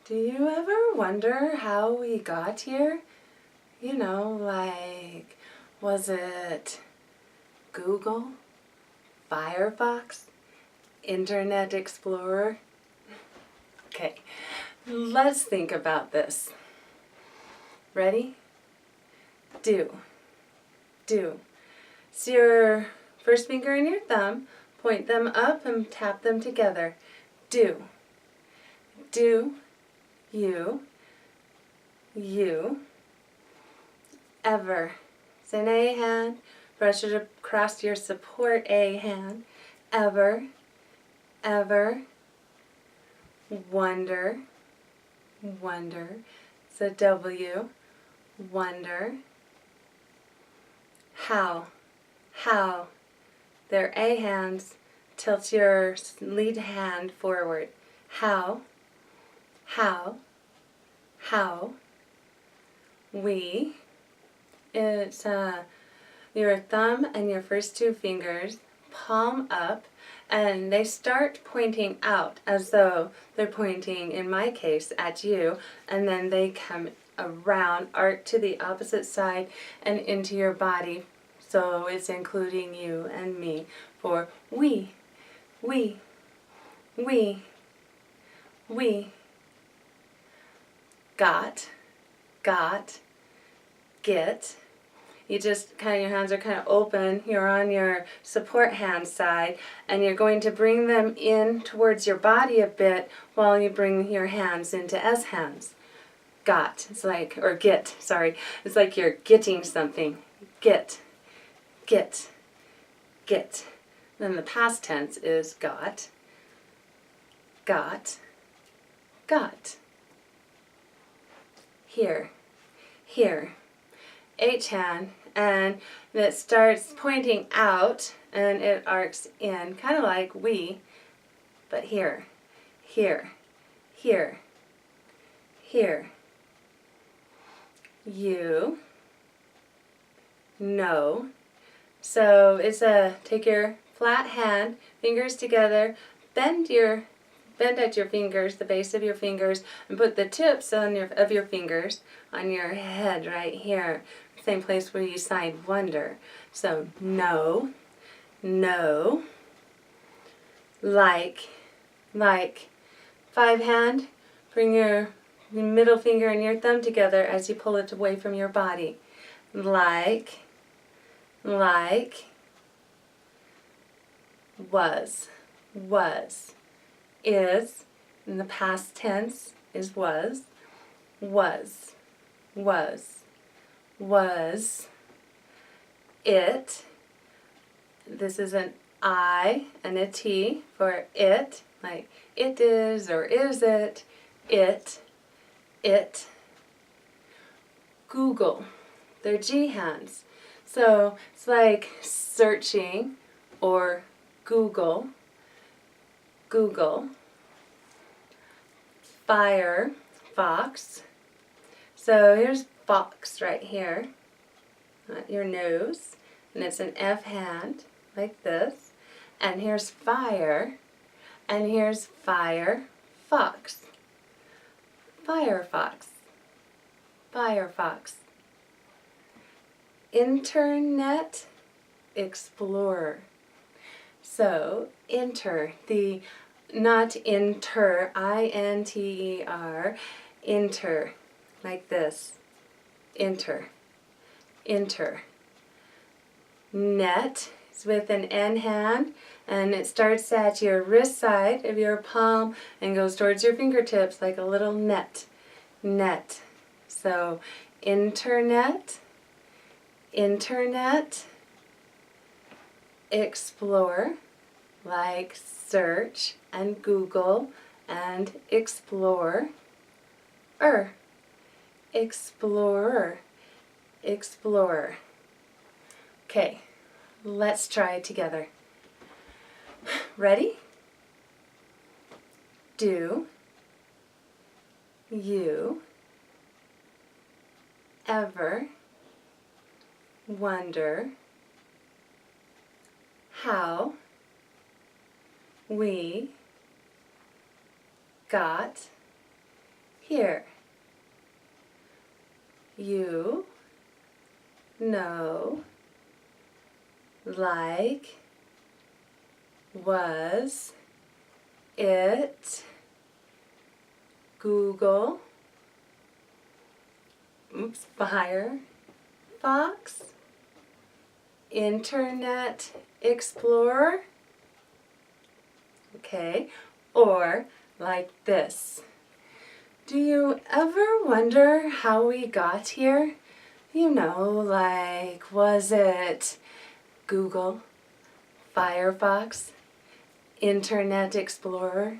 Do you ever wonder how we got here? You know, like, was it Google, Firefox, Internet Explorer? Okay, let's think about this. Ready? Do. So your first finger and your thumb, point them up and tap them together. Do. You. Ever. It's an A hand. Brush it across your support A hand. Ever. Wonder. It's a W. Wonder. How. They're A hands. Tilt your lead hand forward. How. We. It's your thumb and your first two fingers, palm up, and they start pointing out as though they're pointing, in my case, at you, and then they come around, arc to the opposite side and into your body. So it's including you and me for we. Got, get. You just your hands are kind of open. You're on your support hand side, and you're going to bring them in towards your body a bit while you bring your hands into S hands. Got. It's like, or get, sorry. It's like you're getting something. Get. Then the past tense is got. Here. H hand, and it starts pointing out and it arcs in, kind of like we, but here. You. No. So it's take your flat hand, fingers together, bend at your fingers, the base of your fingers, and put the tips of your fingers on your head right here. Same place where you sign wonder. So no. Like. Five hand, bring your middle finger and your thumb together as you pull it away from your body. Like. Was. Is, in the past tense, is was. It. This is an I and a T for it, like it is or is it. It. Google. They're G hands. So it's like searching or Google. Fire, fox. So here's fox right here, at your nose, and it's an F hand, like this. And here's fire, and here's fire, fox. Firefox. Internet Explorer. So, not inter, I-N-T-E-R, inter, like this. Inter. Net is with an N hand, and it starts at your wrist side of your palm and goes towards your fingertips like a little net. So, internet, explore, like search and Google and explorer. Explorer. Okay, let's try it together. Ready? Do you ever wonder how we got here. You know, like, was, it, Google, Firefox, Internet Explorer, okay, or like this. Do you ever wonder how we got here? You know, like, was it Google, Firefox, Internet Explorer?